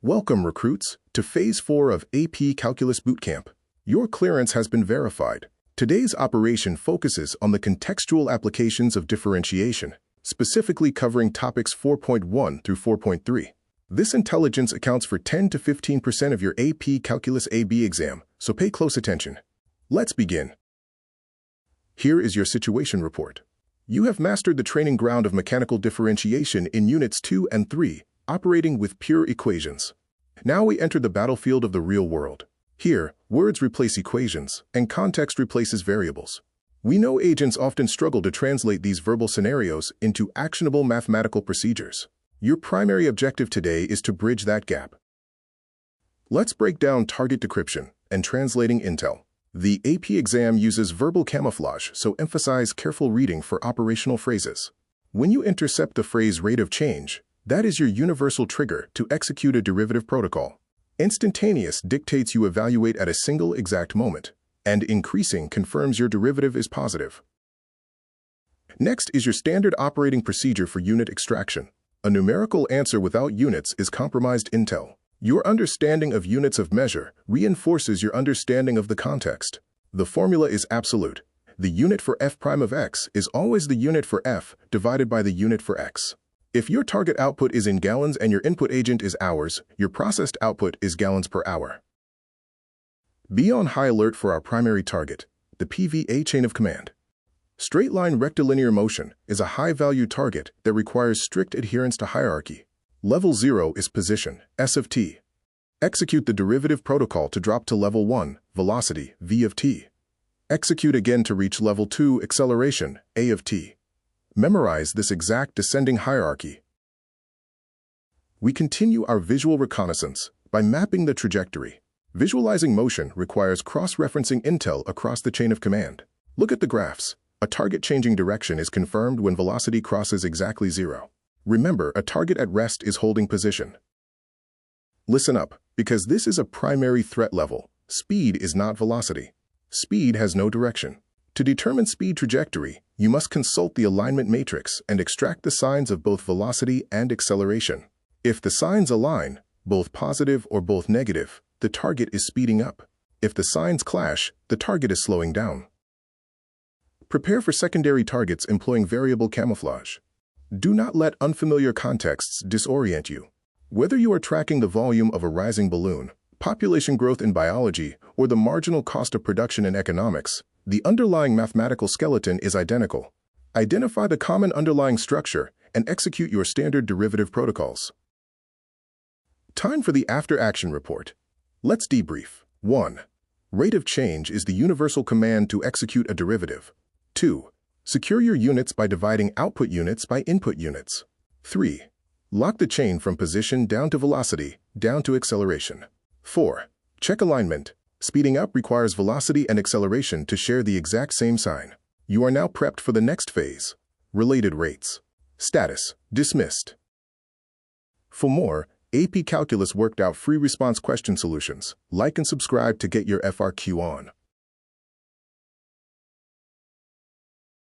Welcome, recruits, to Phase 4 of AP Calculus Bootcamp. Your clearance has been verified. Today's operation focuses on the contextual applications of differentiation, specifically covering topics 4.1 through 4.3. This intelligence accounts for 10 to 15% of your AP Calculus AB exam, so pay close attention. Let's begin. Here is your situation report. You have mastered the training ground of mechanical differentiation in Units 2 and 3, operating with pure equations. Now we enter the battlefield of the real world. Here, words replace equations, and context replaces variables. We know agents often struggle to translate these verbal scenarios into actionable mathematical procedures. Your primary objective today is to bridge that gap. Let's break down target decryption and translating intel. The AP exam uses verbal camouflage, so emphasize careful reading for operational phrases. When you intercept the phrase rate of change, that is your universal trigger to execute a derivative protocol. Instantaneous dictates you evaluate at a single exact moment, and increasing confirms your derivative is positive. Next is your standard operating procedure for unit extraction. A numerical answer without units is compromised intel. Your understanding of units of measure reinforces your understanding of the context. The formula is absolute. The unit for f prime of x is always the unit for f divided by the unit for x. If your target output is in gallons and your input agent is hours, your processed output is gallons per hour. Be on high alert for our primary target, the PVA chain of command. Straight-line rectilinear motion is a high-value target that requires strict adherence to hierarchy. Level 0 is position, S of t. Execute the derivative protocol to drop to level 1, velocity, v of t. Execute again to reach level 2, acceleration, a of t. Memorize this exact descending hierarchy. We continue our visual reconnaissance by mapping the trajectory. Visualizing motion requires cross-referencing intel across the chain of command. Look at the graphs. A target changing direction is confirmed when velocity crosses exactly 0. Remember, a target at rest is holding position. Listen up, because this is a primary threat level. Speed is not velocity. Speed has no direction. To determine speed trajectory, you must consult the alignment matrix and extract the signs of both velocity and acceleration. If the signs align, both positive or both negative, the target is speeding up. If the signs clash, the target is slowing down. Prepare for secondary targets employing variable camouflage. Do not let unfamiliar contexts disorient you. Whether you are tracking the volume of a rising balloon, population growth in biology, or the marginal cost of production in economics, the underlying mathematical skeleton is identical. Identify the common underlying structure and execute your standard derivative protocols. Time for the after-action report. Let's debrief. 1. Rate of change is the universal command to execute a derivative. 2. Secure your units by dividing output units by input units. 3. Lock the chain from position down to velocity, down to acceleration. 4. Check alignment. Speeding up requires velocity and acceleration to share the exact same sign. You are now prepped for the next phase. Related rates. Status: dismissed. For more AP Calculus worked out free response question solutions, like and subscribe to get your FRQ on.